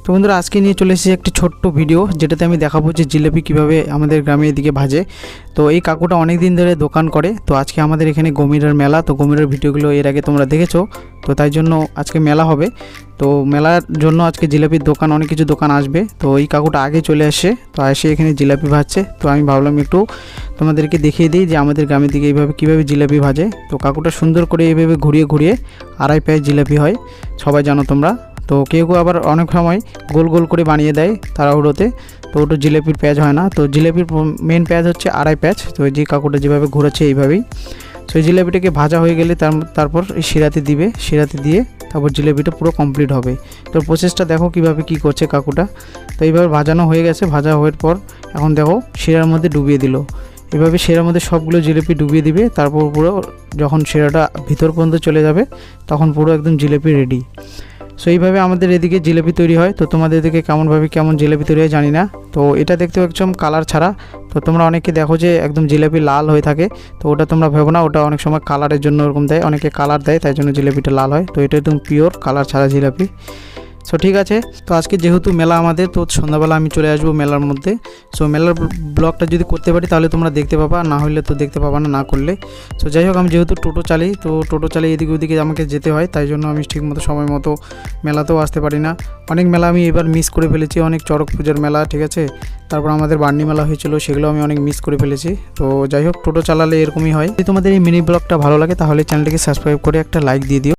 তো বন্ধুরা আজকে নিয়ে চলে এসেছি একটি ছোট্ট ভিডিও, যেটাতে আমি দেখাবো যে জিলিপি কীভাবে আমাদের গ্রামে এদিকে ভাজে। তো এই কাকুটা অনেক দিন ধরে দোকান করে। তো আজকে আমাদের এখানে গমিরার মেলা, তো গমিরার ভিডিওগুলো এর আগে তোমরা দেখেছো, তো তাই জন্য আজকে মেলা হবে। তো মেলার জন্য আজকে জিলাপির দোকান, অনেক কিছু দোকান আসবে। তো এই কাকুটা আগে চলে আসে, তো এসে এখানে জিলাপি ভাজছে। তো আমি ভাবলাম একটু তোমাদেরকে দেখিয়ে দিই যে আমাদের গ্রামের দিকে এইভাবে কীভাবে জিলাপি ভাজে। তো কাকুটা সুন্দর করে এইভাবে ঘুরিয়ে ঘুরিয়ে আড়াই প্যাচ জিলাপি হয়, সবাই জানো তোমরা। তো কেউ কেউ আবার অনেক সময় গোল গোল করে বানিয়ে দেয় তাড়াহুড়োতে, তো ওটা জিলাপির প্যাঁচ হয় না। তো জিলাপির মেন প্যাঁচ হচ্ছে আড়াই প্যাঁচ। তো যে কাকুটা যেভাবে ঘুরাচ্ছে এইভাবেই। তো এই জিলাপিটাকে ভাজা হয়ে গেলে তারপর এই শিরাতে দিবে, শিরাতে দিয়ে তারপর জিলাপিটা পুরো কমপ্লিট হবে। তো প্রসেসটা দেখো কীভাবে কী করছে কাকুটা। তো এইভাবে ভাজানো হয়ে গেছে, ভাজা হওয়ার পর এখন দেখো শিরার মধ্যে ডুবিয়ে দিল। এভাবে শিরার মধ্যে সবগুলো জিলিপি ডুবিয়ে দিবে। তারপর পুরো যখন শিরাটা ভিতর পর্যন্ত চলে যাবে তখন পুরো একদম জিলিপি রেডি। সো এইভাবে আমাদের এদিকে জিলিপি তৈরি হয়। তো তোমাদের এদিকে কেমন জিলিপি তৈরি হয় জানি না। তো এটা দেখতে একদম কালার ছাড়া। তো তোমরা অনেকে দেখো যে একদম জিলিপি লাল হয়ে থাকে, তো ওটা তোমরা ভেবো না, ওটা অনেক সময় কালারের জন্য ওরকম দেয়, অনেকে কালার দেয়, তাই জন্য জিলিপিটা লাল হয়। তো এটা একদম পিওর কালার ছাড়া জিলিপি। সো ঠিক আছে, তো আজকে যেহেতু মেলা আমাদের, তো সন্ধ্যাবেলা আমি চলে আসবো মেলার মধ্যে। সো মেলার ব্লগটা যদি করতে পারি তাহলে তোমরা দেখতে পাবা, না হলে তো দেখতে পাবা না, না করলে। সো যাই হোক, আমি যেহেতু টোটো চালাই, তো টোটো চালিয়ে এদিকে ওদিকে আমাকে যেতে হয়, তাই জন্য আমি ঠিক মতো সময় মতো মেলাতেও আসতে পারি না। অনেক মেলা আমি এবার মিস করে ফেলেছি, অনেক চড়ক পুজোর মেলা, ঠিক আছে, তারপর আমাদের বার্নি মেলা হয়েছিল, সেগুলো আমি অনেক মিস করে ফেলেছি। তো যাই হোক, টোটো চালালে এরকমই হয়। যদি তোমাদের এই মিনি ব্লগটা ভালো লাগে তাহলে চ্যানেলটিকে সাবস্ক্রাইব করে একটা লাইক দিয়ে দিও।